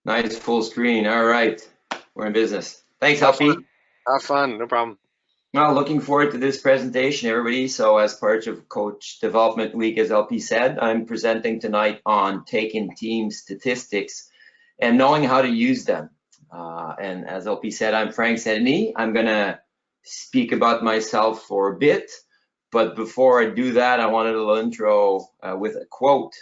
Nice full screen. All right, we're in business. Thanks, Have LP. fun. Have fun. No problem. Well, looking forward to this presentation, everybody. So as part of Coach Development Week, as LP said, I'm presenting tonight on taking team statistics and knowing how to use them. And as LP said, I'm Frank St-Denis. I'm going to speak about myself for a bit. But before I do that, I wanted a little intro with a quote,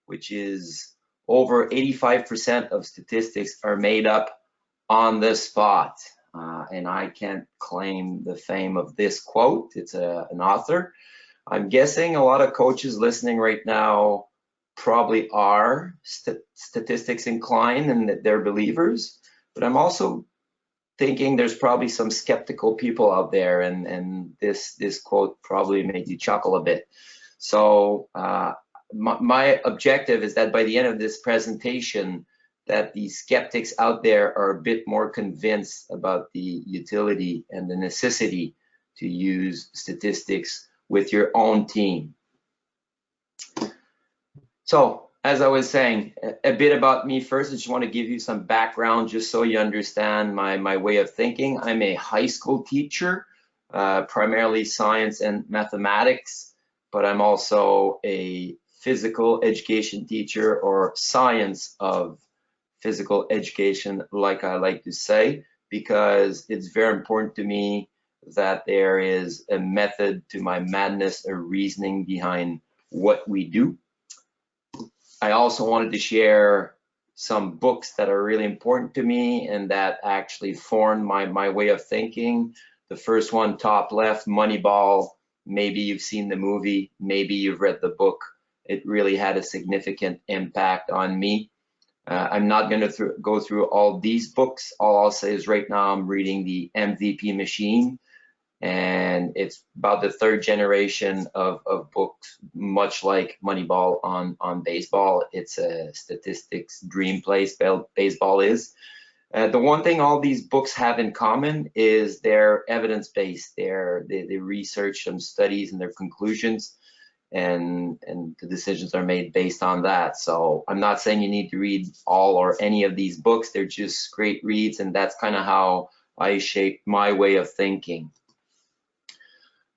which is over 85% of statistics are made up on the spot. And I can't claim the fame of this quote. It's an author. I'm guessing a lot of coaches listening right now probably are statistics inclined and that they're believers. But I'm also thinking there's probably some skeptical people out there, and this quote probably made you chuckle a bit. So my objective is that by the end of this presentation, that the skeptics out there are a bit more convinced about the utility and the necessity to use statistics with your own team. So, as I was saying, a bit about me first. I just want to give you some background just so you understand my way of thinking. I'm a high school teacher, primarily science and mathematics, but I'm also a physical education teacher, or science of physical education, like I like to say, because it's very important to me that there is a method to my madness, a reasoning behind what we do. I also wanted to share some books that are really important to me and that actually formed my way of thinking. The first one, top left, Moneyball. Maybe you've seen the movie, maybe you've read the book. It really had a significant impact on me. I'm not going to go through all these books. All I'll say is right now I'm reading the MVP Machine, and it's about the third generation of books, much like Moneyball on baseball. It's a statistics dream place, baseball is. The one thing all these books have in common is they're evidence-based. They research some studies and their conclusions, and the decisions are made based on that. So I'm not saying you need to read all or any of these books. They're just great reads, and that's kind of how I shaped my way of thinking.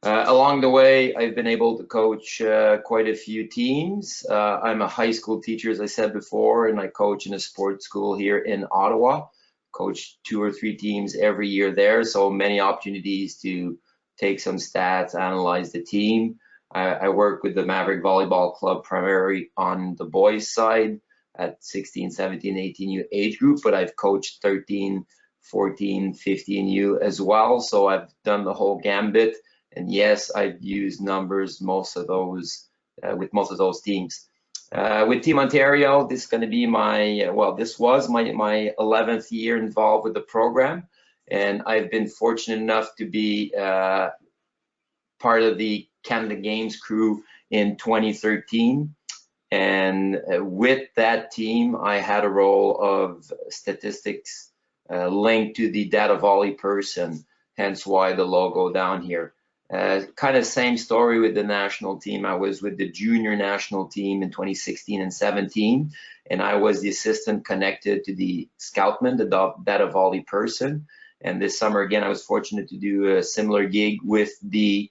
Along the way, I've been able to coach quite a few teams. I'm a high school teacher, as I said before, and I coach in a sports school here in Ottawa. Coach 2 or 3 teams every year there, so many opportunities to take some stats, analyze the team. I work with the Maverick Volleyball Club primarily on the boys side at 16, 17, 18U age group, but I've coached 13, 14, 15U as well. So I've done the whole gambit. And yes, I've used numbers with most of those teams. With Team Ontario, this is going to be this was my 11th year involved with the program. And I've been fortunate enough to be part of the Canada Games crew in 2013, and with that team I had a role of statistics linked to the data volley person, hence why the logo down here. Kind of same story with the national team. I was with the junior national team in 2016 and 17, and I was the assistant connected to the scoutman, the data volley person. And this summer again I was fortunate to do a similar gig with the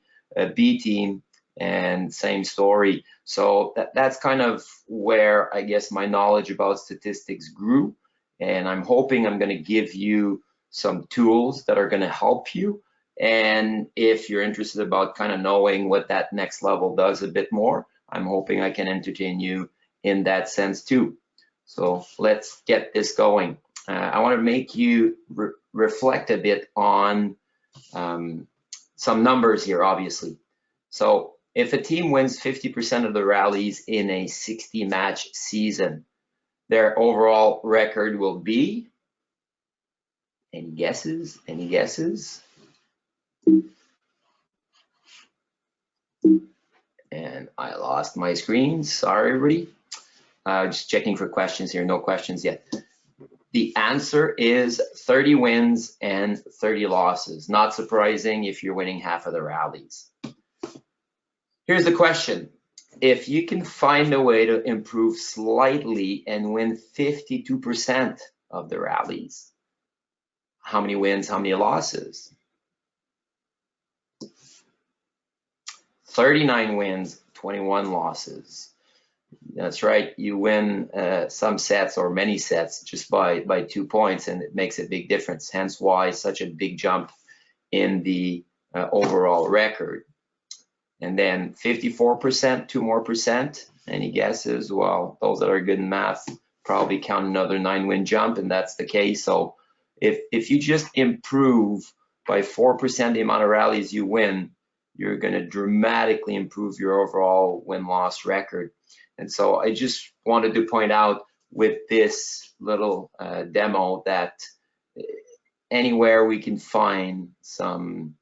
B team, and same story. So that's kind of where I guess my knowledge about statistics grew, and I'm hoping I'm going to give you some tools that are going to help you. And if you're interested about kind of knowing what that next level does a bit more, I'm hoping I can entertain you in that sense too. So let's get this going. I want to make you reflect a bit on some numbers here, obviously. So if a team wins 50% of the rallies in a 60-match season, their overall record will be, any guesses? Any guesses? And I lost my screen. Sorry, everybody. Just checking for questions here. No questions yet. The answer is 30 wins and 30 losses. Not surprising if you're winning half of the rallies. Here's the question. If you can find a way to improve slightly and win 52% of the rallies. How many wins, how many losses? 39 wins, 21 losses. That's right, you win some sets or many sets just by 2 points, and it makes a big difference. Hence why such a big jump in the overall record. And then 54%, 2 more percent. Any guesses? Well, those that are good in math probably count another 9-win jump, and that's the case. So if you just improve by 4% the amount of rallies you win, you're going to dramatically improve your overall win-loss record. And so I just wanted to point out with this little demo that anywhere we can find some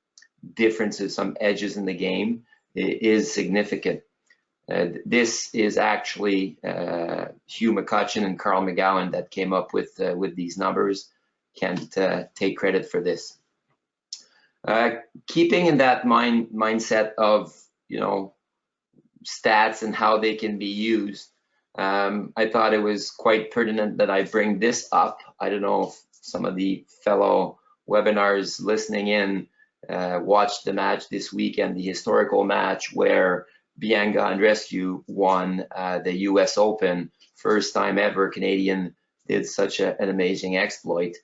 differences, some edges in the game, is significant. This is actually Hugh McCutcheon and Carl McGowan that came up with these numbers. Can't take credit for this. Keeping in that mindset of, you know, stats and how they can be used, I thought it was quite pertinent that I bring this up. I don't know if some of the fellow webinars listening in watched the match this weekend, the historical match where Bianca Andreescu won the US Open. First time ever a Canadian did such an amazing exploit.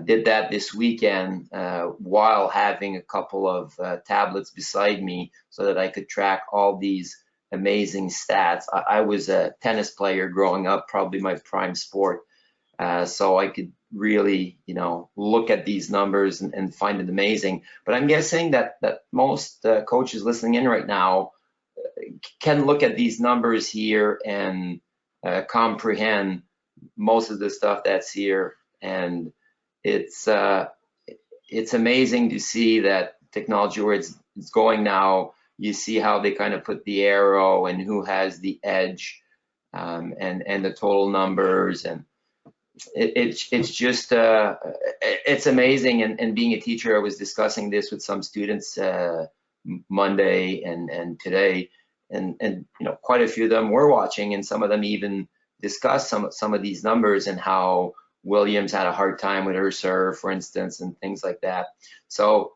Did that this weekend while having a couple of tablets beside me so that I could track all these amazing stats. I was a tennis player growing up, probably my prime sport. So I could really, you know, look at these numbers and find it amazing. But I'm guessing that most coaches listening in right now can look at these numbers here and comprehend most of the stuff that's here. And it's amazing to see that technology where it's going now. You see how they kind of put the arrow and who has the edge, and the total numbers, and it's just it's amazing. And being a teacher, I was discussing this with some students Monday and today, and you know, quite a few of them were watching, and some of them even discussed some of these numbers and how Williams had a hard time with her serve, for instance, and things like that. So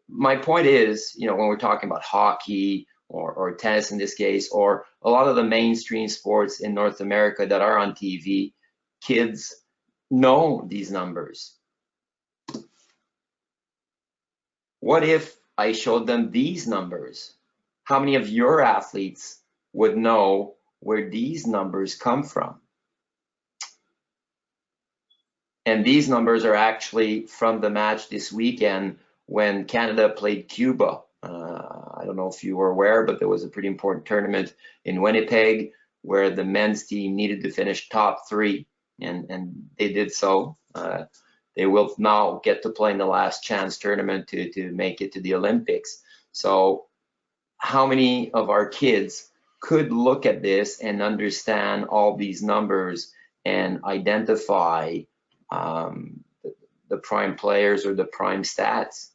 my point is, you know, when we're talking about hockey or tennis in this case, or a lot of the mainstream sports in North America that are on TV, kids know these numbers. What if I showed them these numbers? How many of your athletes would know where these numbers come from? And these numbers are actually from the match this weekend when Canada played Cuba. I don't know if you were aware, but there was a pretty important tournament in Winnipeg where the men's team needed to finish top 3, and they did so. They will now get to play in the last chance tournament to make it to the Olympics. So how many of our kids could look at this and understand all these numbers and identify the prime players or the prime stats?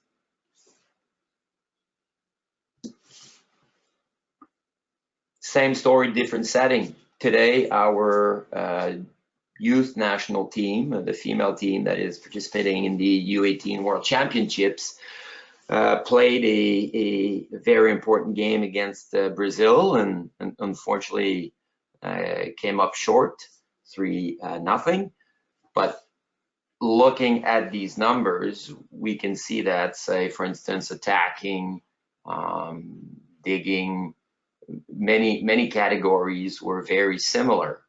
Same story, different setting. Today, our youth national team, the female team that is participating in the U18 World Championships, played a very important game against Brazil, and unfortunately came up short, 3-0. But looking at these numbers, we can see that, say, for instance, attacking, digging, many categories were very similar,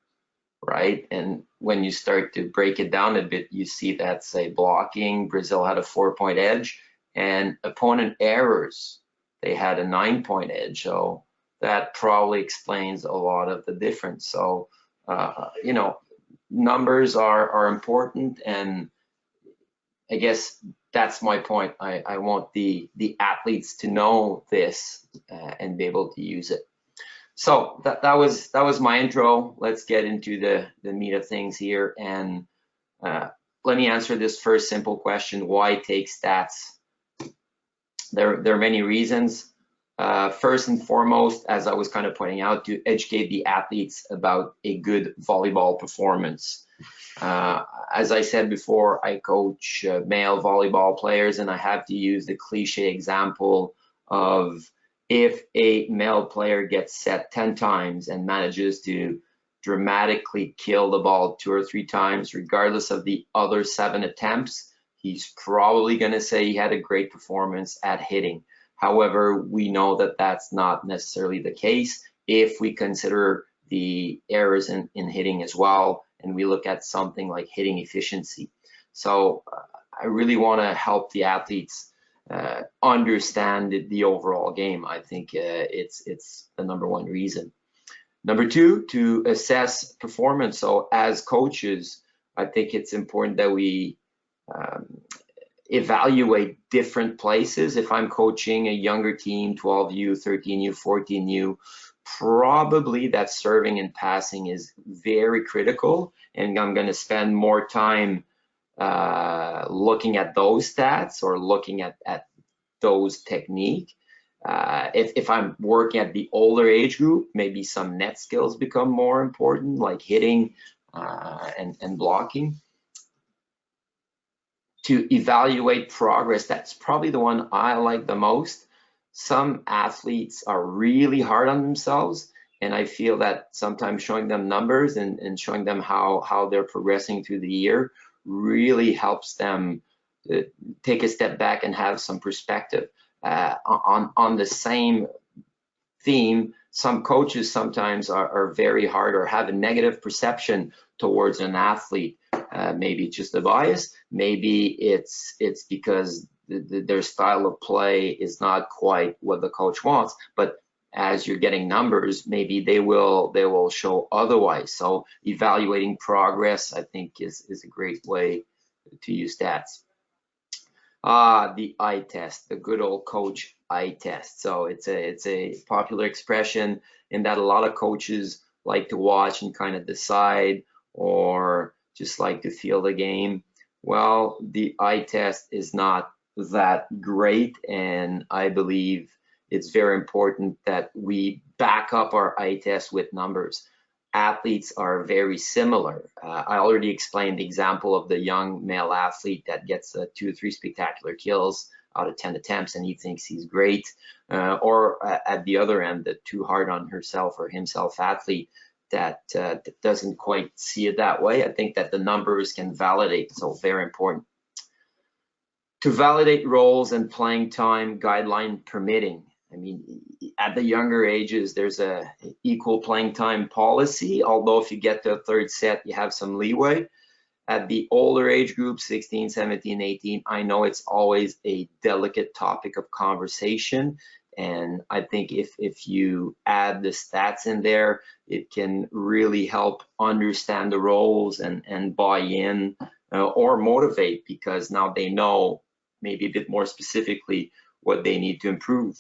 right? And when you start to break it down a bit, you see that, say, blocking, Brazil had a 4-point edge, and opponent errors, they had a 9-point edge. So that probably explains a lot of the difference. So, you know, numbers are important, and I guess that's my point. I want the athletes to know this and be able to use it. So that was my intro. Let's get into the meat of things here, and let me answer this first simple question: why take stats? There are many reasons. First and foremost, as I was kind of pointing out, to educate the athletes about a good volleyball performance. As I said before, I coach male volleyball players, and I have to use the cliche example of if a male player gets set 10 times and manages to dramatically kill the ball 2 or 3 times, regardless of the other 7 attempts, he's probably going to say he had a great performance at hitting. However, we know that that's not necessarily the case if we consider the errors in hitting as well, and we look at something like hitting efficiency. So I really want to help the athletes understand the overall game. I think it's the #1 reason. #2, to assess performance. So as coaches, I think it's important that we evaluate different places. If I'm coaching a younger team, 12U, 13U, 14U, probably that serving and passing is very critical, and I'm going to spend more time looking at those stats or looking at those technique. If I'm working at the older age group, maybe some net skills become more important, like hitting and blocking. To evaluate progress, that's probably the one I like the most. Some athletes are really hard on themselves, and I feel that sometimes showing them numbers and showing them how they're progressing through the year really helps them take a step back and have some perspective. On the same theme, some coaches sometimes are very hard or have a negative perception towards an athlete. Maybe it's just a bias, maybe it's because their style of play is not quite what the coach wants, but as you're getting numbers, maybe they will show otherwise. So evaluating progress, I think, is a great way to use stats. The eye test, the good old coach eye test. So it's a popular expression in that a lot of coaches like to watch and kind of decide, or just like to feel the game. Well, the eye test is not that great, and I believe it's very important that we back up our eye test with numbers. Athletes are very similar. I already explained the example of the young male athlete that gets 2 or 3 spectacular kills out of 10 attempts and he thinks he's great, or at the other end, the too hard on herself or himself athlete that doesn't quite see it that way. I think that the numbers can validate, so very important. To validate roles and playing time, guideline permitting. I mean, at the younger ages, there's a equal playing time policy, although if you get to a 3rd set, you have some leeway. At the older age group, 16, 17, 18, I know it's always a delicate topic of conversation. And I think if you add the stats in there, it can really help understand the roles and buy in or motivate, because now they know maybe a bit more specifically what they need to improve.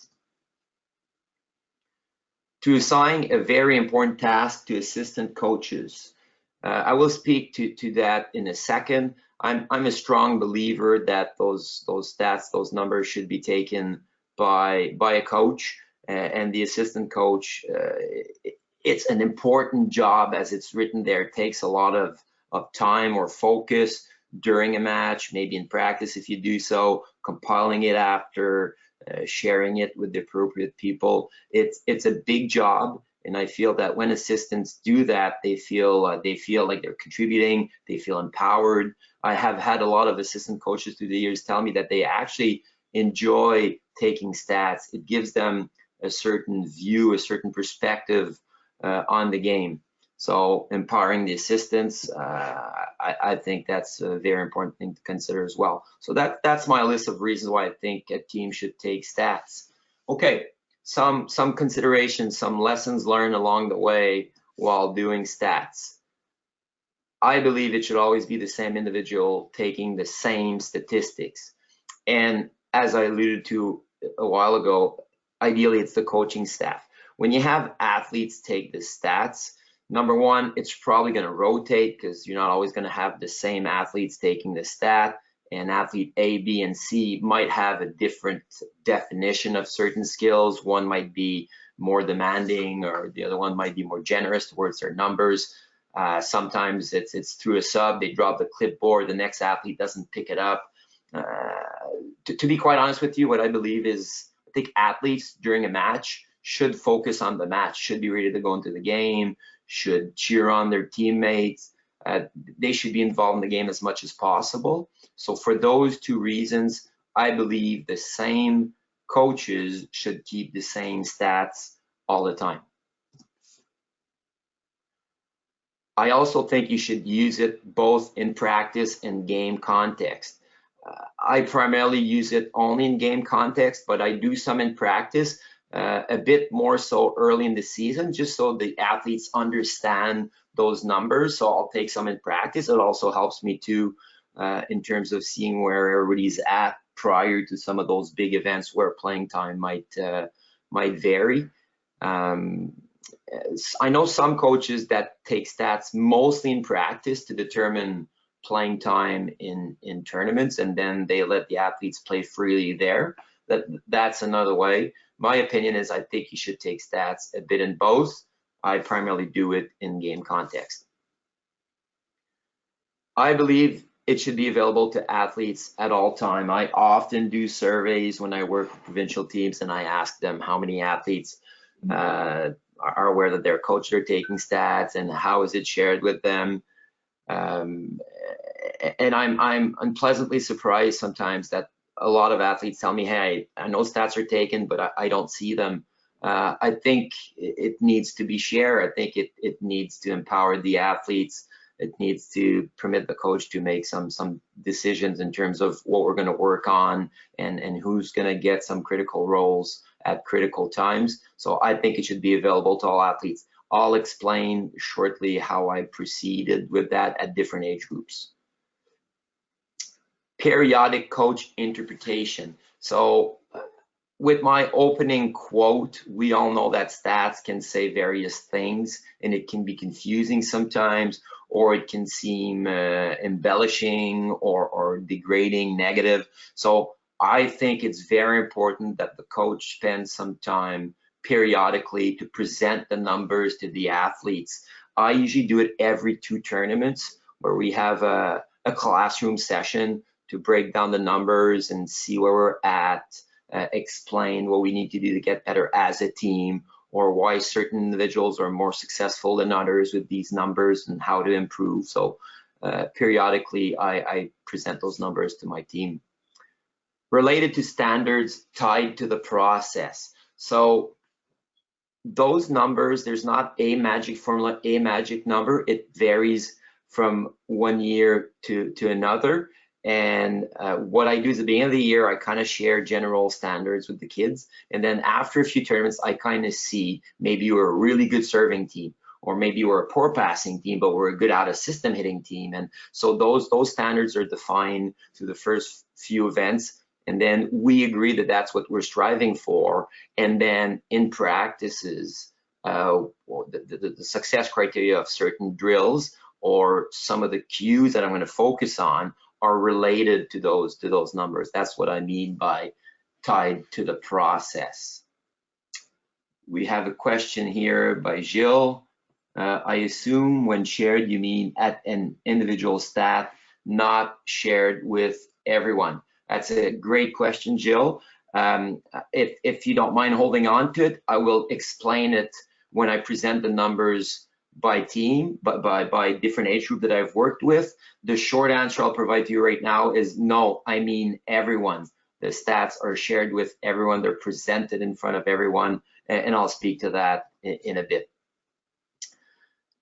To assign a very important task to assistant coaches. I will speak to that in a second. I'm a strong believer that those stats, those numbers should be taken by a coach, and the assistant coach. It's an important job, as it's written there. It takes a lot of time or focus during a match, maybe in practice if you do so, compiling it after, sharing it with the appropriate people. It's a big job, and I feel that when assistants do that, they feel like they're contributing, they feel empowered. I have had a lot of assistant coaches through the years tell me that they actually enjoy taking stats. It gives them a certain view, a certain perspective on the game. So empowering the assistants, I think that's a very important thing to consider as well. So that's my list of reasons why I think a team should take stats. Okay, some considerations, some lessons learned along the way while doing stats. I believe it should always be the same individual taking the same statistics. And as I alluded to a while ago, ideally it's the coaching staff. When you have athletes take the stats, #1, it's probably going to rotate because you're not always going to have the same athletes taking the stat, and athlete A, B, and C might have a different definition of certain skills. One might be more demanding, or the other one might be more generous towards their numbers. Sometimes it's through a sub, they drop the clipboard, the next athlete doesn't pick it up. To be quite honest with you, what I believe is, I think athletes during a match should focus on the match, should be ready to go into the game, should cheer on their teammates. They should be involved in the game as much as possible. So for those two reasons, I believe the same coaches should keep the same stats all the time. I also think you should use it both in practice and game context. I primarily use it only in game context, but I do some in practice, a bit more so early in the season, just so the athletes understand those numbers. So I'll take some in practice. It also helps me too in terms of seeing where everybody's at prior to some of those big events where playing time might vary. I know some coaches that take stats mostly in practice to determine playing time in tournaments, and then they let the athletes play freely there. That's another way. My opinion is I think you should take stats a bit in both. I primarily do it in game context. I believe it should be available to athletes at all time. I often do surveys when I work with provincial teams, and I ask them how many athletes are aware that their coaches are taking stats and how is it shared with them. And I'm unpleasantly surprised sometimes that a lot of athletes tell me, hey, I know stats are taken, but I don't see them. I think it needs to be shared. I think it needs to empower the athletes. It needs to permit the coach to make some decisions in terms of what we're going to work on and who's going to get some critical roles at critical times. So I think it should be available to all athletes. I'll explain shortly how I proceeded with that at different age groups. Periodic coach interpretation. So with my opening quote, we all know that stats can say various things, and it can be confusing sometimes, or it can seem embellishing or degrading, negative. So I think it's very important that the coach spends some time periodically to present the numbers to the athletes. I usually do it every 2 tournaments where we have a classroom session to break down the numbers and see where we're at, explain what we need to do to get better as a team, or why certain individuals are more successful than others with these numbers and how to improve. So periodically I present those numbers to my team. Related to standards tied to the process. So those numbers, there's not a magic formula, a magic number. It varies from one year to another. And what I do is at the beginning of the year, I kind of share general standards with the kids. And then after a few tournaments, I kind of see maybe you're a really good serving team, or maybe we're a poor passing team, but we're a good out of system hitting team. And so those standards are defined through the first few events. And then we agree that that's what we're striving for. And then in practices, the success criteria of certain drills or some of the cues that I'm going to focus on are related to those numbers. That's what I mean by tied to the process. We have a question here by Gilles. I assume when shared, you mean at an individual stat, not shared with everyone. That's a great question, Jill. If you don't mind holding on to it, I will explain it when I present the numbers by team, but by different age group that I've worked with. The short answer I'll provide to you right now is no, I mean everyone. The stats are shared with everyone. They're presented in front of everyone, and I'll speak to that in a bit.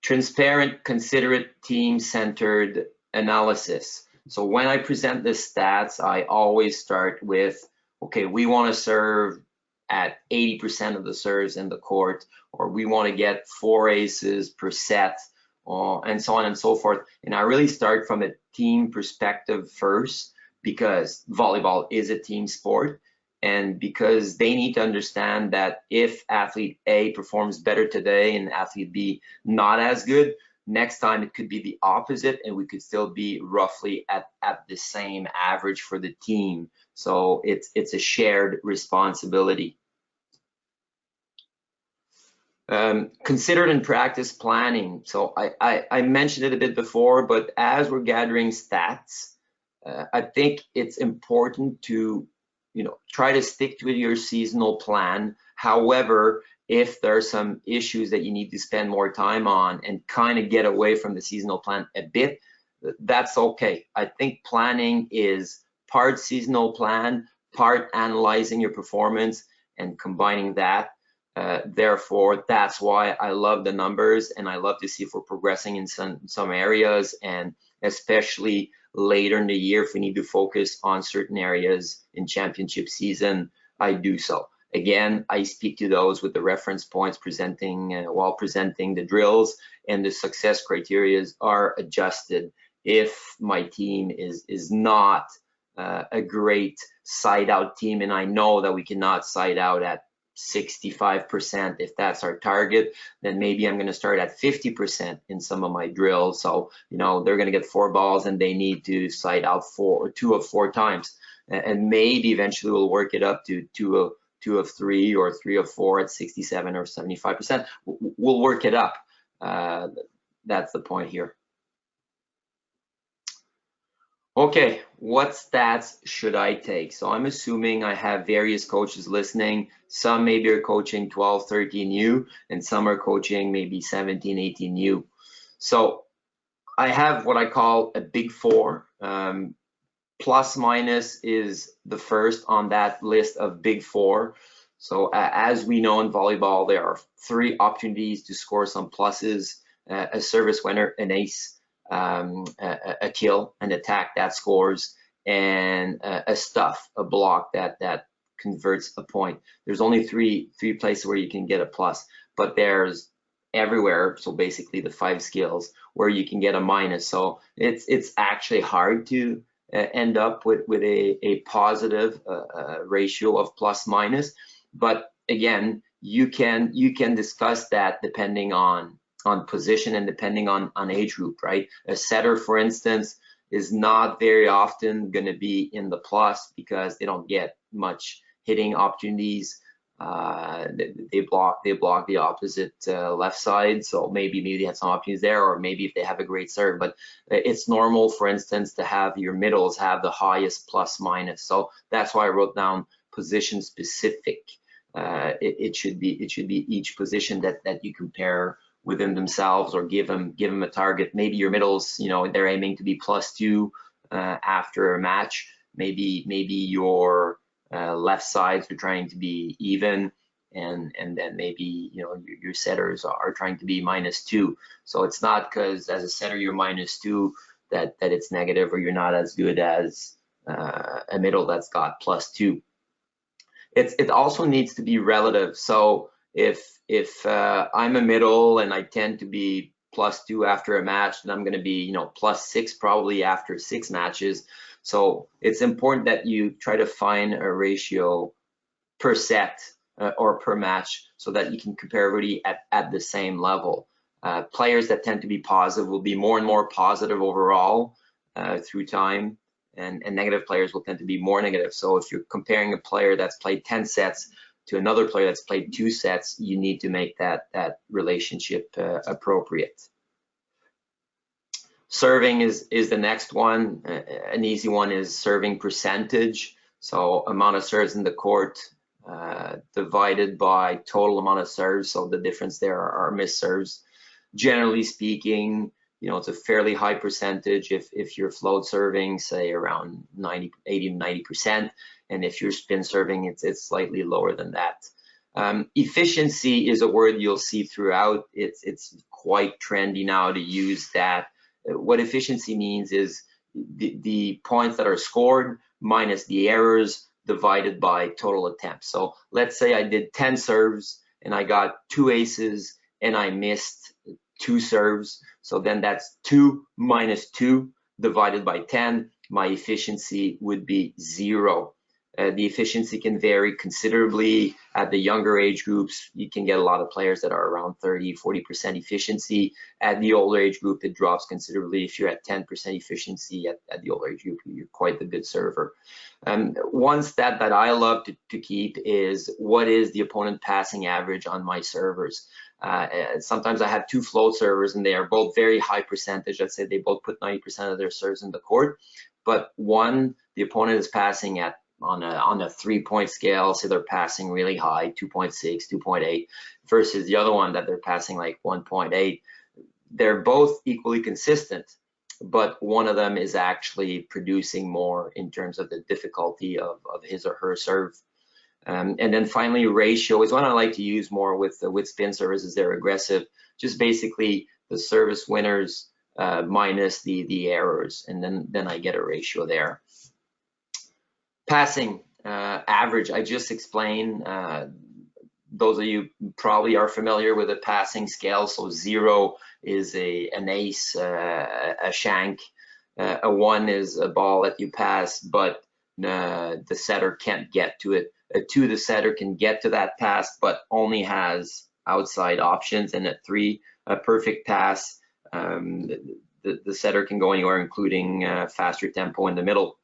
Transparent, considerate, team-centered analysis. So when I present the stats, I always start with, okay, we want to serve at 80% of the serves in the court, or we want to get 4 aces per set, and so on and so forth. And I really start from a team perspective first, because volleyball is a team sport, and because they need to understand that if athlete A performs better today and athlete B not as good, next time it could be the opposite, and we could still be roughly at the same average for the team. So it's a shared responsibility. Considered in practice planning. So I mentioned it a bit before, but as we're gathering stats, I think it's important to, try to stick to your seasonal plan. However, if there are some issues that you need to spend more time on and kind of get away from the seasonal plan a bit, that's okay. I think planning is part seasonal plan, part analyzing your performance and combining that. Therefore, that's why I love the numbers, and I love to see if we're progressing in some areas, and especially later in the year, if we need to focus on certain areas in championship season, I do so. Again, I speak to those with the reference points presenting while presenting the drills, and the success criteria are adjusted if my team is not a great side out team, and I know that we cannot side out at 65%. If that's our target, then maybe I'm going to start at 50% in some of my drills. So, they're going to get 4 balls and they need to side out 2 of 4 times. And maybe eventually we'll work it up to 2 of 3 or 3 of 4 at 67 or 75%. We'll work it up. That's the point here. Okay, what stats should I take? So I'm assuming I have various coaches listening. Some maybe are coaching 12, 13U, and some are coaching maybe 17, 18U. So I have what I call a big 4. Plus minus is the first on that list of big 4. So as we know in volleyball, there are 3 opportunities to score some pluses: a service winner, an ace, a kill, an attack that scores, and a stuff, a block that converts a point. There's only three places where you can get a plus, but there's everywhere, so basically the 5 skills, where you can get a minus. So it's actually hard to end up with a positive ratio of plus minus, but again, you can discuss that depending on position and depending on age group, right? A setter, for instance, is not very often going to be in the plus because they don't get much hitting opportunities. They block the opposite left side, so maybe they have some opportunities there, or maybe if they have a great serve. But it's normal, for instance, to have your middles have the highest plus minus. So that's why I wrote down position specific. It should be each position that you compare within themselves, or give them a target. Maybe your middles, they're aiming to be +2 after a match. Maybe your left sides are trying to be even, and then maybe your setters are trying to be -2. So it's not because as a setter you're -2 that it's negative, or you're not as good as a middle that's got +2. It also needs to be relative. So if I'm a middle and I tend to be +2 after a match, then I'm going to be +6 probably after 6 matches. So it's important that you try to find a ratio per set or per match, so that you can compare everybody at the same level. Players that tend to be positive will be more and more positive overall through time, and negative players will tend to be more negative. So if you're comparing a player that's played 10 sets to another player that's played 2 sets, you need to make that relationship appropriate. Serving is the next one. An easy one is serving percentage. So amount of serves in the court divided by total amount of serves. So the difference there are missed serves. Generally speaking, it's a fairly high percentage if you're float serving, say around 80 to 90%. And if you're spin serving, it's slightly lower than that. Efficiency is a word you'll see throughout. It's quite trendy now to use that. What efficiency means is the points that are scored minus the errors divided by total attempts. So let's say I did 10 serves and I got 2 aces and I missed 2 serves. So then that's 2 minus 2 divided by 10. My efficiency would be 0. The efficiency can vary considerably. At the younger age groups, you can get a lot of players that are around 30–40% efficiency. At the older age group, it drops considerably. If you're at 10% efficiency at the older age group, you're quite a good server. One stat that I love to keep is what is the opponent passing average on my servers. Sometimes I have two float servers and they are both very high percentage. Let's say they both put 90% of their serves in the court, but one, the opponent is passing at on a 3-point scale, so they're passing really high, 2.6, 2.8, versus the other one that they're passing like 1.8. They're both equally consistent, but one of them is actually producing more in terms of the difficulty of his or her serve. And then finally, ratio is one I like to use more with spin servers as they're aggressive. Just basically the service winners minus the errors, and then I get a ratio there. Passing average, I just explained. Those of you probably are familiar with a passing scale. So 0 is an ace, a shank. A 1 is a ball that you pass, but the setter can't get to it. A 2, the setter can get to that pass, but only has outside options. And a 3, a perfect pass. The setter can go anywhere, including faster tempo in the middle.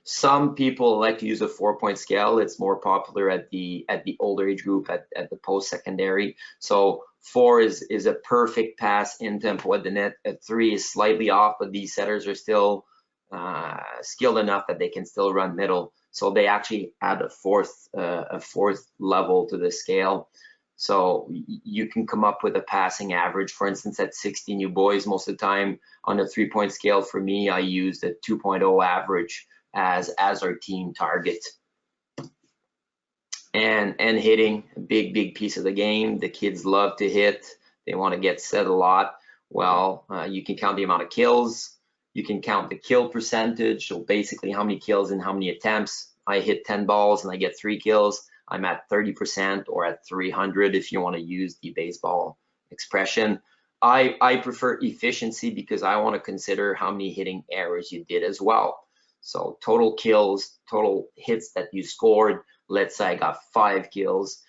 Some people like to use a 4-point scale. It's more popular at the older age group, at the post-secondary. So 4 is a perfect pass in tempo at the net. A 3 is slightly off, but these setters are still skilled enough that they can still run middle. So they actually add a fourth level to the scale. So you can come up with a passing average. For instance, at 16 you boys, most of the time on a 3-point scale, for me, I used a 2.0 average as our team target. And hitting, a big piece of the game. The kids love to hit. They want to get set a lot. Well, you can count the amount of kills. You can count the kill percentage. So basically how many kills and how many attempts. I hit 10 balls and I get 3 kills. I'm at 30% or at 300 if you want to use the baseball expression. I prefer efficiency because I want to consider how many hitting errors you did as well. So total kills, total hits that you scored. Let's say I got 5 kills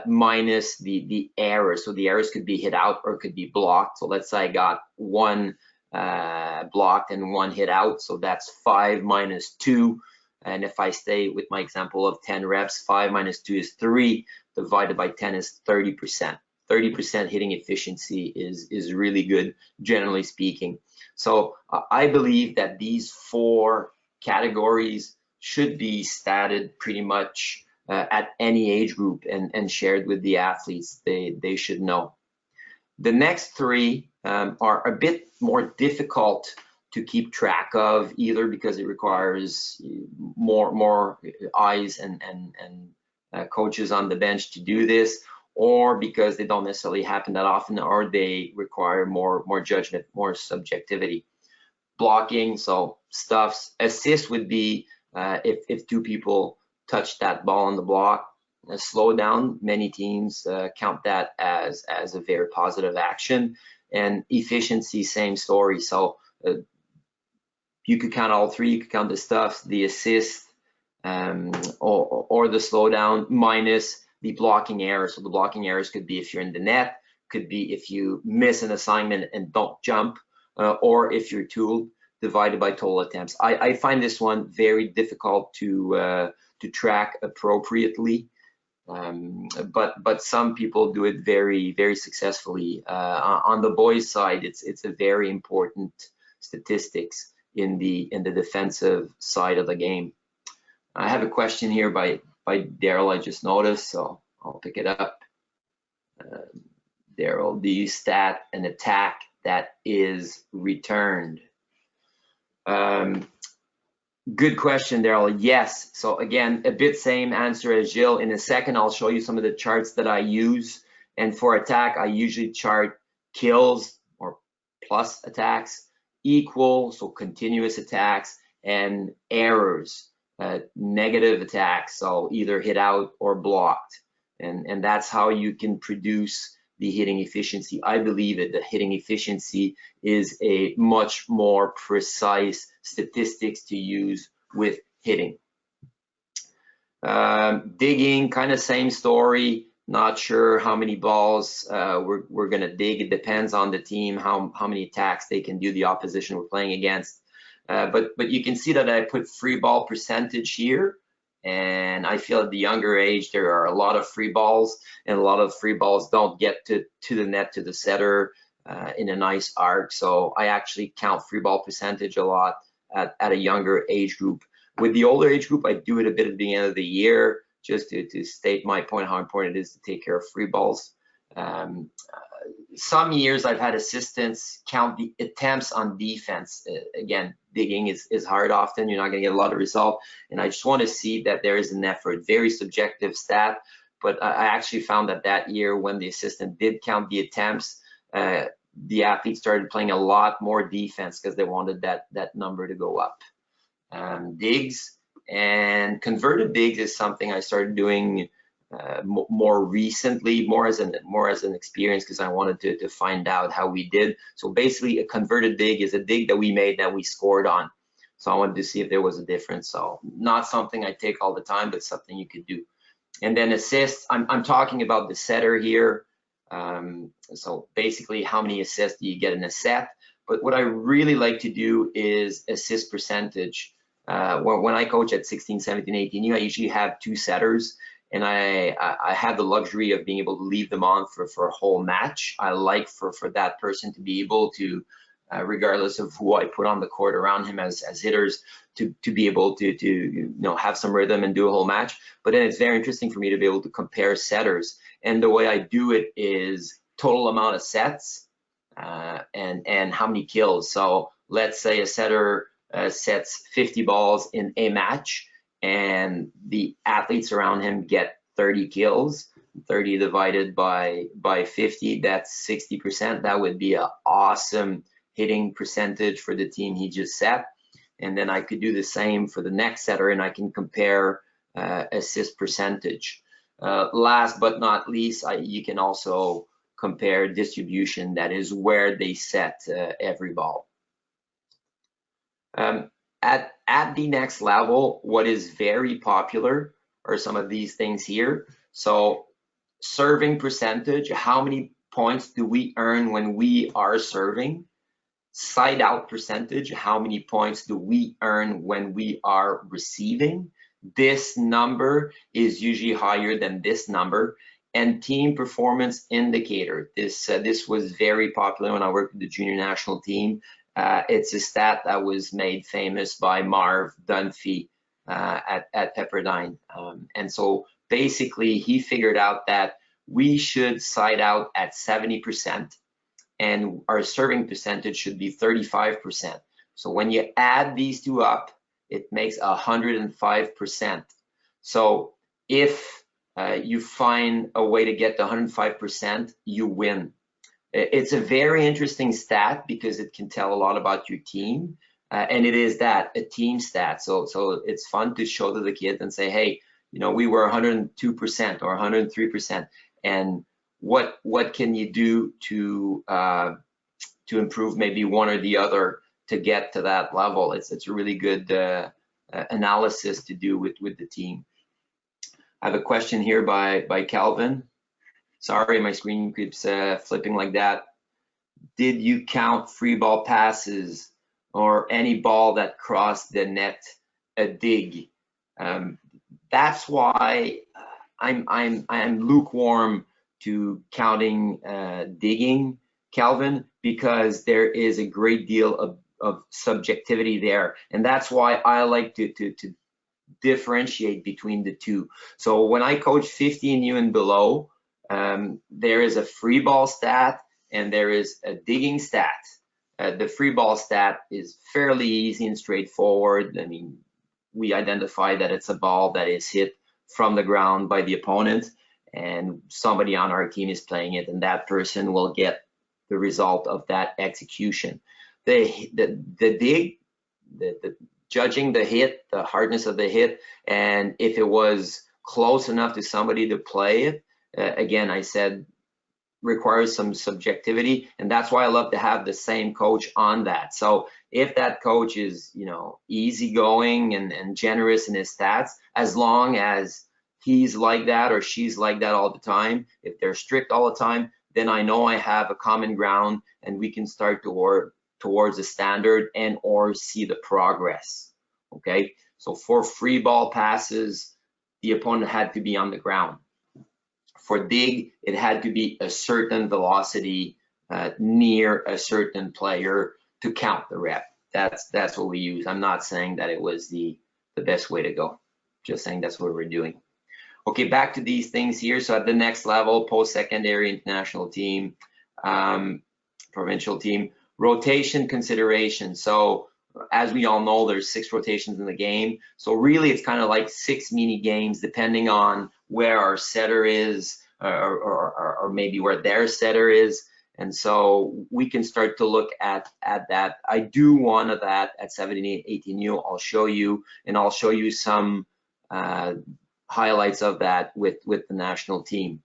minus the errors. So the errors could be hit out or could be blocked. So let's say I got 1 blocked and 1 hit out. So that's 5 minus 2. And if I stay with my example of 10 reps, 5 minus 2 is 3, divided by 10 is 30%. 30% hitting efficiency is really good, generally speaking. So I believe that these 4 categories should be statted pretty much at any age group and shared with the athletes. They should know. The next 3 are a bit more difficult to keep track of, either because it requires more eyes and coaches on the bench to do this, or because they don't necessarily happen that often, or they require more judgment, more subjectivity. Blocking, so stuffs. Assist would be if 2 people touch that ball on the block. A slowdown, many teams count that as a very positive action. And efficiency, same story. So you could count all 3. You could count the stuffs, the assist, or the slowdown, minus the blocking errors. So the blocking errors could be if you're in the net, could be if you miss an assignment and don't jump, or if you're tooled, divided by total attempts. I find this one very difficult to track appropriately, but some people do it very successfully. On the boys' side, it's a very important statistics in the defensive side of the game. I have a question here by Daryl, I just noticed, so I'll pick it up. Daryl, do you stat an attack that is returned? Good question, Daryl. Yes. So again, a bit same answer as Jill. In a second, I'll show you some of the charts that I use. And for attack, I usually chart kills or plus attacks, equal, so continuous attacks, and errors, negative attacks, so either hit out or blocked. And that's how you can produce the hitting efficiency. I believe that the hitting efficiency is a much more precise statistics to use with hitting. Digging, kind of same story. Not sure how many balls we're gonna dig. It depends on the team, how many attacks they can do, the opposition we're playing against. But you can see that I put free ball percentage here, and I feel at the younger age there are a lot of free balls, and a lot of free balls don't get to the net, to the setter in a nice arc. So I actually count free ball percentage a lot at a younger age group. With the older age group, I do it a bit at the end of the year, just to state my point, how important it is to take care of free balls. Some years I've had assistants count the attempts on defense. Again, digging is hard often. You're not going to get a lot of result. And I just want to see that there is an effort. Very subjective stat. But I actually found that year when the assistant did count the attempts, the athletes started playing a lot more defense because they wanted that number to go up. Digs and converted digs is something I started doing more recently, more as an experience, because I wanted to find out how we did. So basically, a converted dig is a dig that we made that we scored on. So I wanted to see if there was a difference. So not something I take all the time, but something you could do. And then assists, I'm talking about the setter here. So basically, how many assists do you get in a set? But what I really like to do is assist percentage. When I coach at 16, 17, 18, I usually have 2 setters, and I have the luxury of being able to leave them on for a whole match. I like for that person to be able to, regardless of who I put on the court around him as hitters, to be able to have some rhythm and do a whole match. But then it's very interesting for me to be able to compare setters. And the way I do it is total amount of sets and how many kills. So let's say a setter sets 50 balls in a match, and the athletes around him get 30 kills. 30 divided by 50, that's 60%. That would be an awesome hitting percentage for the team he just set. And then I could do the same for the next setter, and I can compare assist percentage. Last but not least, you can also compare distribution, that is where they set every ball. At the next level, what is very popular are some of these things here. So serving percentage, how many points do we earn when we are serving? Side out percentage, how many points do we earn when we are receiving? This number is usually higher than this number. And team performance indicator, this was very popular when I worked with the junior national team. It's a stat that was made famous by Marv Dunphy at Pepperdine. And so basically he figured out that we should side out at 70%, and our serving percentage should be 35%. So when you add these two up, it makes 105%. So if you find a way to get to 105%, you win. It's a very interesting stat because it can tell a lot about your team, and it is a team stat. So it's fun to show to the kids and say, hey, we were 102% or 103%, and what can you do to improve maybe one or the other to get to that level? It's a really good analysis to do with the team. I have a question here by Calvin. Sorry, my screen keeps flipping like that. Did you count free ball passes or any ball that crossed the net a dig? That's why I'm lukewarm to counting digging, Calvin, because there is a great deal of subjectivity there, and that's why I like to differentiate between the two. So when I coach 15U and below, there is a free ball stat and there is a digging stat. The free ball stat is fairly easy and straightforward. I mean, we identify that it's a ball that is hit from the ground by the opponent, and somebody on our team is playing it, and that person will get the result of that execution. The dig, the judging the hit, the hardness of the hit, and if it was close enough to somebody to play it. Again, I said requires some subjectivity, and that's why I love to have the same coach on that. So if that coach is, you know, easygoing and generous in his stats, as long as he's like that or she's like that all the time, if they're strict all the time, then I know I have a common ground and we can start to work towards a standard and or see the progress. Okay, so for free ball passes, the opponent had to be on the ground. For dig, it had to be a certain velocity near a certain player to count the rep. That's what we use. I'm not saying that it was the best way to go. Just saying that's what we're doing. Okay, back to these things here. So at the next level, post-secondary, international team, provincial team, rotation consideration. So as we all know, there's 6 rotations in the game. So really it's kind of like 6 mini games depending on where our setter is or maybe where their setter is. And so we can start to look at that. I do one of that at 17, 18U. I'll show you, and I'll show you some highlights of that with the national team.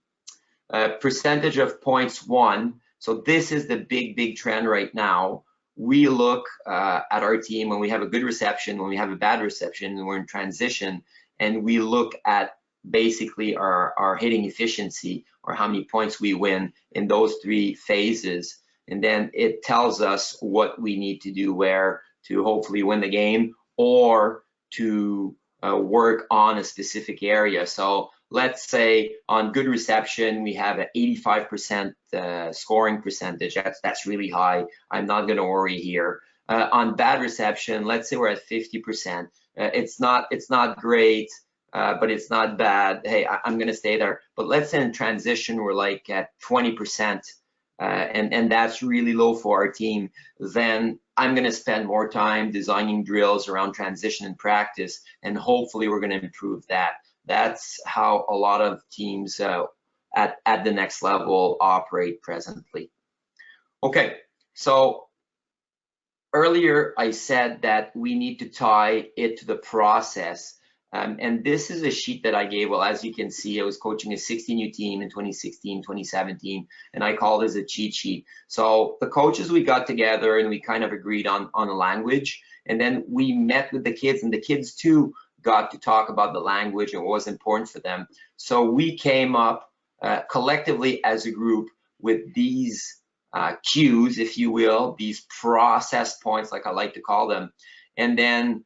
Percentage of points won. So this is the big trend right now. We look at our team when we have a good reception, when we have a bad reception, and we're in transition, and we look at basically our hitting efficiency or how many points we win in those 3 phases. And then it tells us what we need to do where to hopefully win the game or to work on a specific area. So let's say on good reception, we have an 85% scoring percentage. That's really high. I'm not going to worry here. On bad reception, let's say we're at 50%. It's not great, but it's not bad. Hey, I'm going to stay there. But let's say in transition, we're like at 20%, and that's really low for our team. Then I'm going to spend more time designing drills around transition and practice, and hopefully we're going to improve that. That's how a lot of teams at the next level operate presently. Okay, so earlier I said that we need to tie it to the process. And this is a sheet that I gave. Well, as you can see, I was coaching a 16U team in 2016, 2017, and I call this a cheat sheet. So the coaches, we got together and we kind of agreed on a language, and then we met with the kids, and the kids too got to talk about the language and what was important for them. So we came up collectively as a group with these cues, if you will, these process points, like I like to call them, and then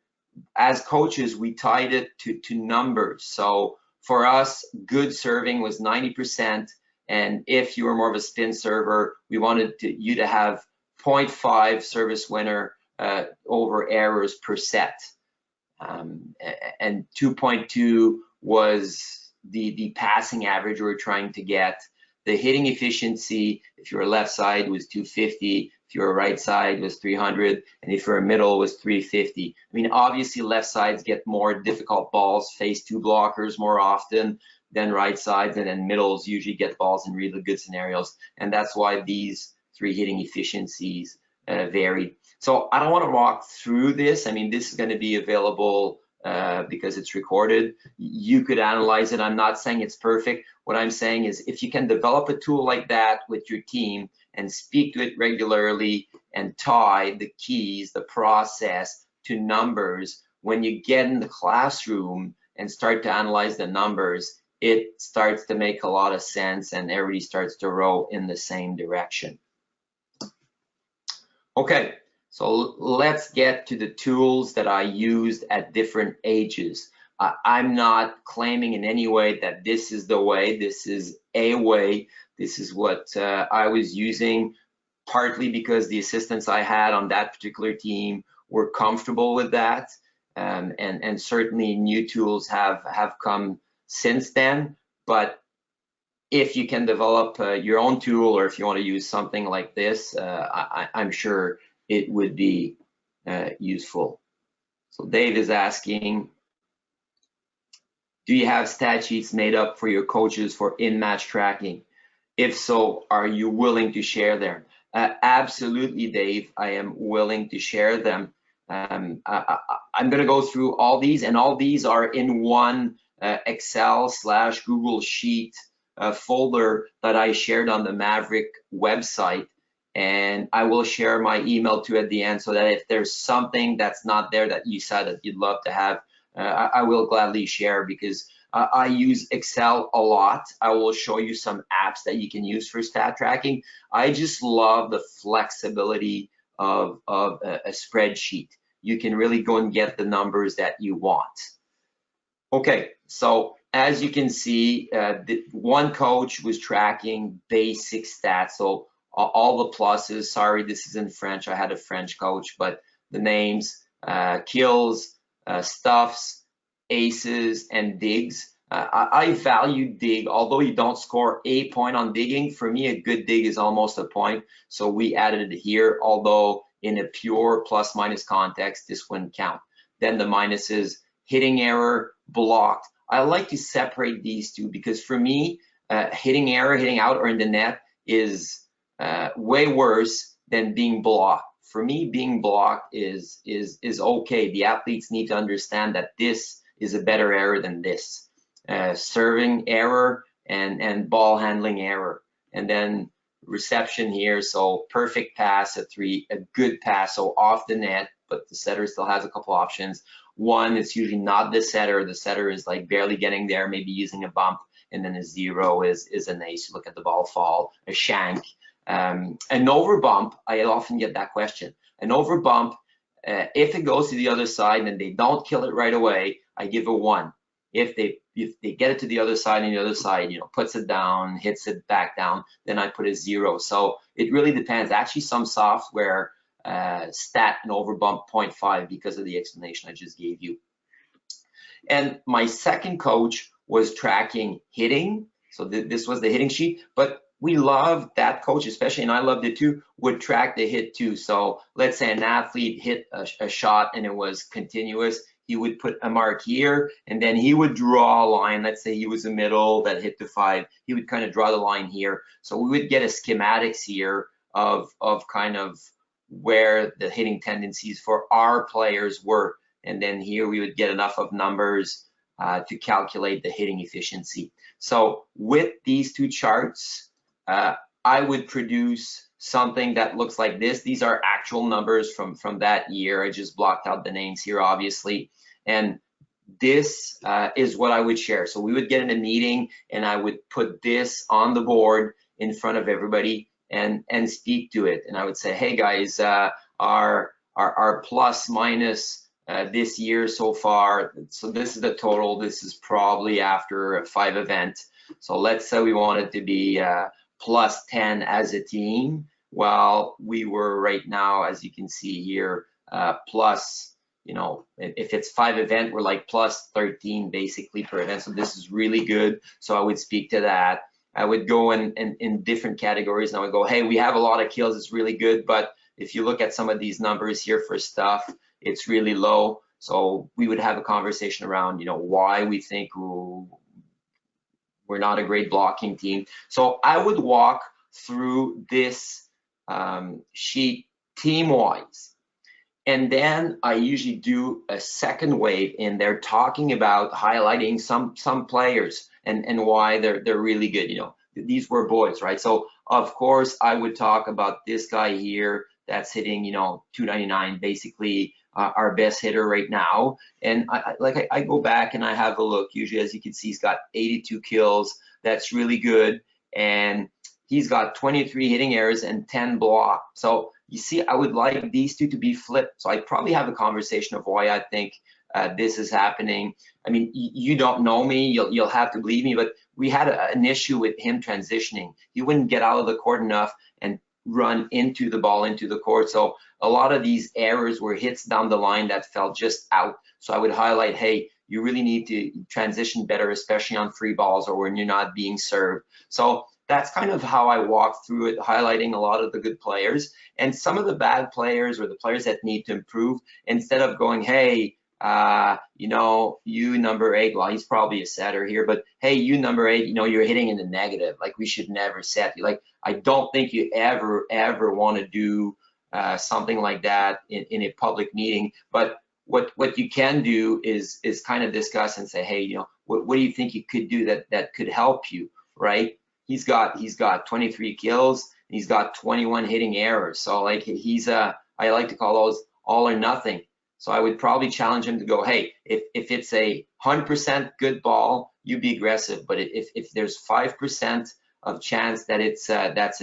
as coaches, we tied it to numbers. So for us, good serving was 90%. And if you were more of a spin server, we wanted you to have 0.5 service winner over errors per set. And 2.2 was the passing average we were trying to get. The hitting efficiency, if you're left side, was 250. If you're right side, was 300, and if you're a middle, was 350. I mean, obviously left sides get more difficult balls, face 2 blockers more often than right sides, and then middles usually get balls in really good scenarios, and that's why these 3 hitting efficiencies varied. So I don't want to walk through this. I mean, this is going to be available because it's recorded. You could analyze it. I'm not saying it's perfect. What I'm saying is if you can develop a tool like that with your team and speak to it regularly and tie the keys, the process to numbers, when you get in the classroom and start to analyze the numbers, it starts to make a lot of sense and everybody starts to row in the same direction. Okay, so let's get to the tools that I used at different ages. I'm not claiming in any way that this is the way, this is a way. This is what I was using, partly because the assistants I had on that particular team were comfortable with that. And certainly new tools have come since then. But if you can develop your own tool, or if you want to use something like this, I'm sure it would be useful. So Dave is asking, do you have stat sheets made up for your coaches for in-match tracking? If so, are you willing to share them? Absolutely, Dave, I am willing to share them. I'm going to go through all these, and all these are in one Excel/Google sheet folder that I shared on the Maverick website, and I will share my email too at the end, so that if there's something that's not there that you said that you'd love to have, I will gladly share, because I use Excel a lot. I will show you some apps that you can use for stat tracking. I just love the flexibility of a spreadsheet. You can really go and get the numbers that you want. Okay, so as you can see, one coach was tracking basic stats, so all the pluses. Sorry, this is in French. I had a French coach, but the names, kills, stuffs, aces, and digs. I value dig, although you don't score a point on digging. For me, a good dig is almost a point, so we added it here, although in a pure plus minus context, this wouldn't count. Then the minuses, hitting error, blocked. I like to separate these two, because for me, hitting error, hitting out or in the net is way worse than being blocked. For me, being blocked is okay. The athletes need to understand that this is a better error than this. Serving error and ball handling error. And then reception here, so perfect pass at 3, a good pass, so off the net, but the setter still has a couple options. 1, it's usually not the setter. The setter is like barely getting there, maybe using a bump, and then a 0 is an ace. Look at the ball fall, a shank. An over bump, I often get that question. An over bump, if it goes to the other side and they don't kill it right away, I give a 1. If they get it to the other side and the other side, puts it down, hits it back down, then I put a 0. So it really depends. Actually, some software stat an over bump 0.5 because of the explanation I just gave you. And my second coach was tracking hitting. So this was the hitting sheet, but we love that coach, especially, and I loved it too, would track the hit too. So let's say an athlete hit a shot and it was continuous. He would put a mark here, and then he would draw a line. Let's say he was a middle that hit to 5. He would kind of draw the line here. So we would get a schematics here of kind of where the hitting tendencies for our players were. And then here we would get enough of numbers to calculate the hitting efficiency. So with these two charts, I would produce something that looks like this. These are actual numbers from that year. I just blocked out the names here, obviously. And this is what I would share. So we would get in a meeting and I would put this on the board in front of everybody and speak to it. And I would say, hey guys, our plus minus this year so far. So this is the total. This is probably after a 5 event. So let's say we want it to be plus 10 as a team. Well, we were right now, as you can see here, plus, if it's 5 event, we're like plus 13 basically per event. So this is really good. So I would speak to that. I would go in different categories and I would go, hey, we have a lot of kills. It's really good. But if you look at some of these numbers here for stuff, it's really low. So we would have a conversation around, why we think we're not a great blocking team. So I would walk through this sheet team-wise. And then I usually do a second wave in there talking about highlighting some players and why they're really good. These were boys, right? So of course I would talk about this guy here that's hitting, 299, basically our best hitter right now. And I go back and I have a look. Usually, as you can see, he's got 82 kills. That's really good. And he's got 23 hitting errors and 10 block. So you see, I would like these two to be flipped. So I probably have a conversation of why I think this is happening. I mean, you don't know me, you'll have to believe me, but we had an issue with him transitioning. He wouldn't get out of the court enough and run into the ball into the court. So a lot of these errors were hits down the line that fell just out. So I would highlight, hey, you really need to transition better, especially on free balls or when you're not being served. So that's kind of how I walk through it, highlighting a lot of the good players and some of the bad players or the players that need to improve. Instead of going, hey, you number 8, well, he's probably a setter here, but hey, you number 8, you're hitting in the negative. Like, we should never set you. Like, I don't think you ever want to do something like that in a public meeting. But what you can do is kind of discuss and say, hey, what do you think you could do that could help you? right? He's got 23 kills, and he's got 21 hitting errors. So like I like to call those all or nothing. So I would probably challenge him to go, hey, if it's a 100% good ball, you be aggressive. But if there's 5% of chance that it's that's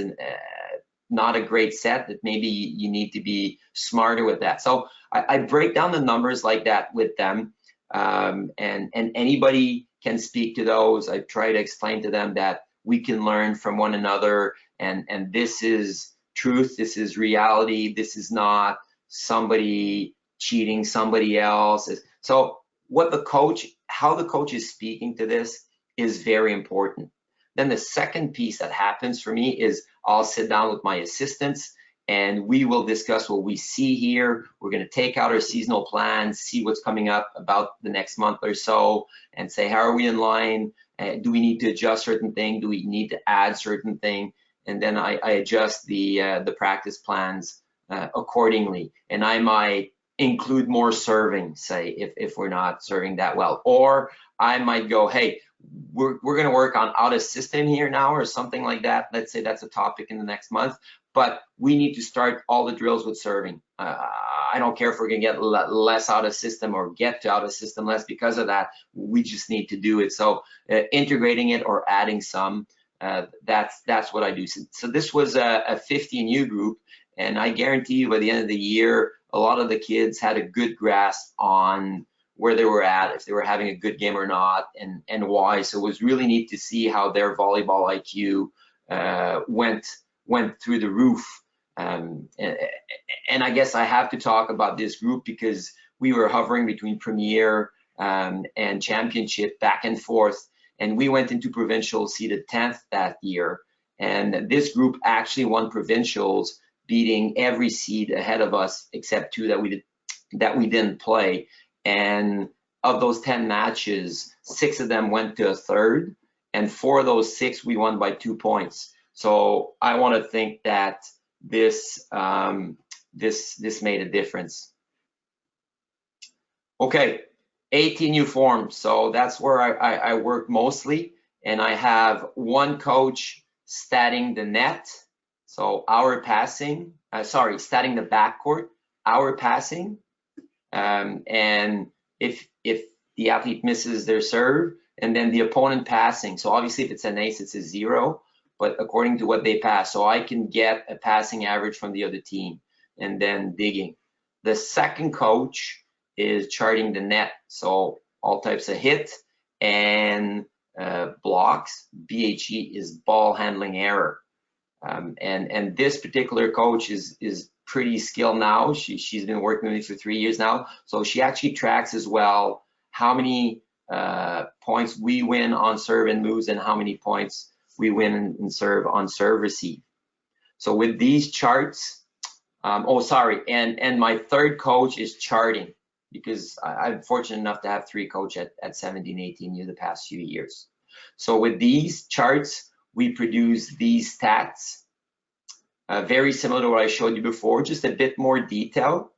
not a great set, that maybe you need to be smarter with that. So I break down the numbers like that with them, and anybody can speak to those. I try to explain to them that we can learn from one another, and this is truth, this is reality, this is not somebody cheating somebody else. So how the coach is speaking to this is very important. Then the second piece that happens for me is I'll sit down with my assistants and we will discuss what we see here. We're going to take out our seasonal plans, see what's coming up about the next month or so, and say, how are we in line? Do we need to adjust certain thing? Do we need to add certain thing? And then I adjust the practice plans accordingly. And I might include more serving, say, if we're not serving that well. Or I might go, hey, we're going to work on out of system here now, or something like that. Let's say that's a topic in the next month, but we need to start all the drills with serving. I don't care if we're going to get less out of system or get to out of system less because of that. We just need to do it. So integrating it or adding some, that's what I do. So this was a 15U group, and I guarantee you by the end of the year, a lot of the kids had a good grasp on where they were at, if they were having a good game or not, and why. So it was really neat to see how their volleyball IQ went through the roof. And I guess I have to talk about this group because we were hovering between Premier and Championship back and forth, and we went into Provincials seeded 10th that year. And this group actually won Provincials, beating every seed ahead of us except 2 that we didn't play. And of those 10 matches, 6 of them went to a third, and 4 of those 6 we won by 2 points. So I want to think that this made a difference. Okay, 18U form. So that's where I work mostly, and I have one coach statting the net. So our passing, statting the backcourt, our passing. And if the athlete misses their serve, and then the opponent passing. So obviously if it's an ace, it's a 0, but according to what they pass. So I can get a passing average from the other team, and then digging. The second coach is charting the net. So all types of hit and blocks. BHE is ball handling error. And this particular coach is pretty skilled now. She's been working with me for 3 years now. So she actually tracks as well how many points we win on serve and moves, and how many points we win and serve on serve receive. So with these charts, and my third coach is charting, because I'm fortunate enough to have 3 coaches at 17, 18U the past few years. So with these charts, we produce these stats, very similar to what I showed you before, just a bit more detail.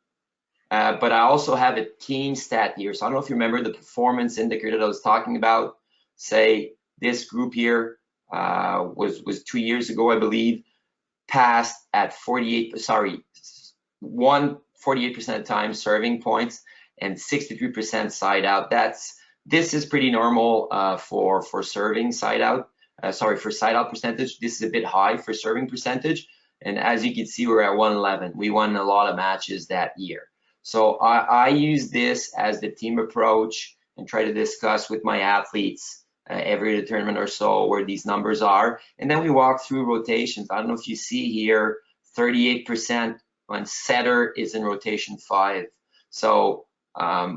But I also have a team stat here. So I don't know if you remember the performance indicator that I was talking about. Say this group here was 2 years ago, I believe, passed at 48% of time serving points and 63% side out. This is pretty normal for serving side out. For side out percentage. This is a bit high for serving percentage. And as you can see, we're at 111. We won a lot of matches that year. So I use this as the team approach and try to discuss with my athletes every other tournament or so where these numbers are. And then we walk through rotations. I don't know if you see here, 38% when setter is in rotation 5. So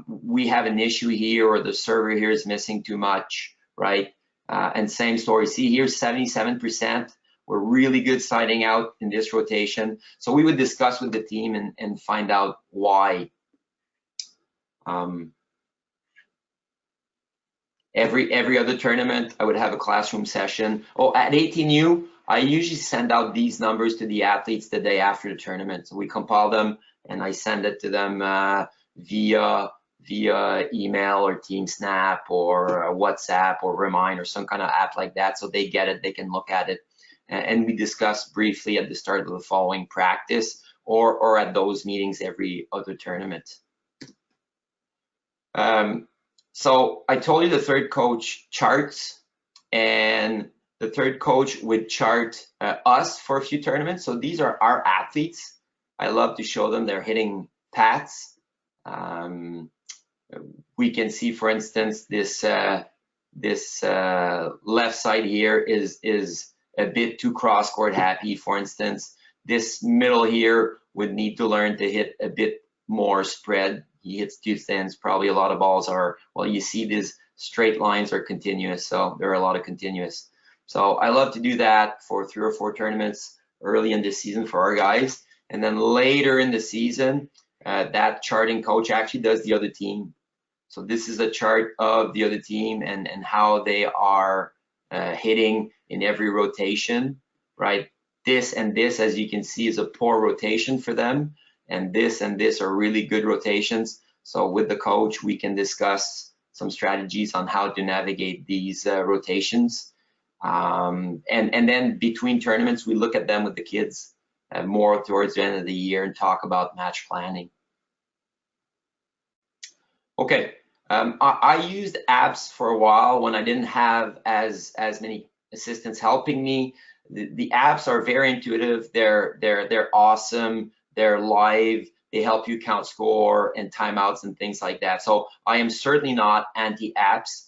we have an issue here, or the server here is missing too much, right? And same story. See here, 77%. We're really good siding out in this rotation. So we would discuss with the team and find out why. Every other tournament, I would have a classroom session. At 18U, I usually send out these numbers to the athletes the day after the tournament. So we compile them and I send it to them via via email or Team Snap or WhatsApp or Remind or some kind of app like that, so they get it, they can look at it. And we discuss briefly at the start of the following practice or at those meetings every other tournament. So I told you the third coach charts, and the third coach would chart us for a few tournaments. So these are our athletes. I love to show them they're hitting pats. We can see, for instance, this left side here is a bit too cross-court happy, for instance. This middle here would need to learn to hit a bit more spread. He hits too thin. Probably a lot of balls are, well, you see these straight lines are continuous, so there are a lot of continuous. So I love to do that for 3 or 4 tournaments early in the season for our guys. And then later in the season, that charting coach actually does the other team. So this is a chart of the other team and how they are hitting in every rotation, right? This and this, as you can see, is a poor rotation for them. And this are really good rotations. So with the coach, we can discuss some strategies on how to navigate these rotations. And then between tournaments, we look at them with the kids more towards the end of the year and talk about match planning. Okay, I used apps for a while when I didn't have as many assistants helping me. The apps are very intuitive. They're awesome. They're live. They help you count score and timeouts and things like that. So I am certainly not anti-apps.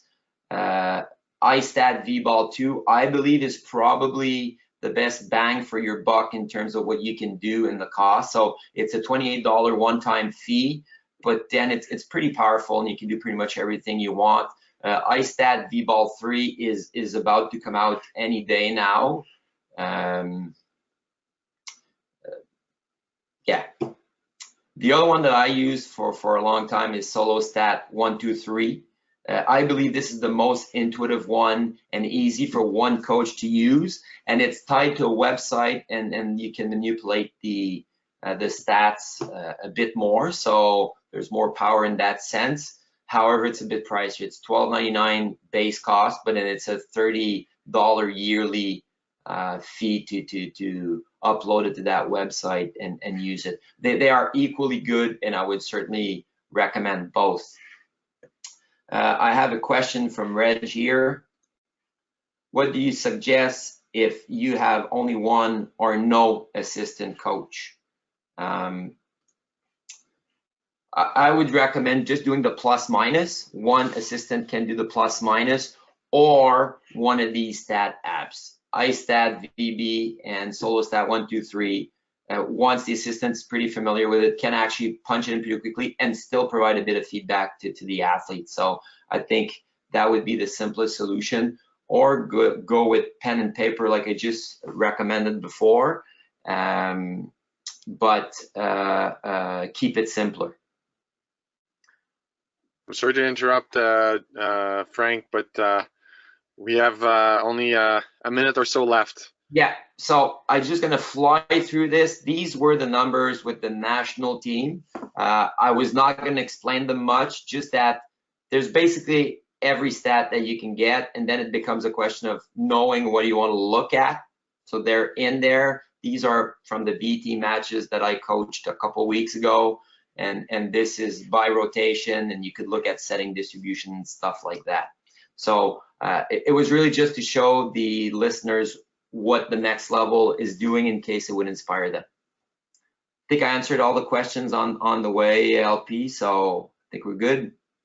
iStat V-Ball 2, I believe, is probably the best bang for your buck in terms of what you can do and the cost. So it's a $28 one-time fee, but then it's pretty powerful and you can do pretty much everything you want. iStat V-Ball 3 is about to come out any day now. Yeah. The other one that I use for a long time is SoloStat 123. I believe this is the most intuitive one and easy for one coach to use, and it's tied to a website, and you can manipulate the stats a bit more, so there's more power in that sense. However, it's a bit pricey. It's $12.99 base cost, but then it's a $30 yearly fee to upload it to that website and use it. They are equally good, and I would certainly recommend both. I have a question from Reg here. What do you suggest if you have only one or no assistant coach? I would recommend just doing the plus minus. One assistant can do the plus minus, or one of these stat apps. iStat, VB, and SoloStat 123. Once the assistant's pretty familiar with it, can actually punch it in pretty quickly and still provide a bit of feedback to the athlete. So I think that would be the simplest solution, or go with pen and paper like I just recommended before, but keep it simpler. I'm sorry to interrupt, Frank, but we have only a minute or so left. Yeah, so I'm just gonna fly through this. These were the numbers with the national team. I was not gonna explain them much, just that there's basically every stat that you can get, and then it becomes a question of knowing what you want to look at. So they're in there. These are from the BT matches that I coached a couple weeks ago, and this is by rotation, and you could look at setting distribution and stuff like that. So it was really just to show the listeners what the next level is doing in case it would inspire them. I think I answered all the questions on the way, LP, so I think we're good.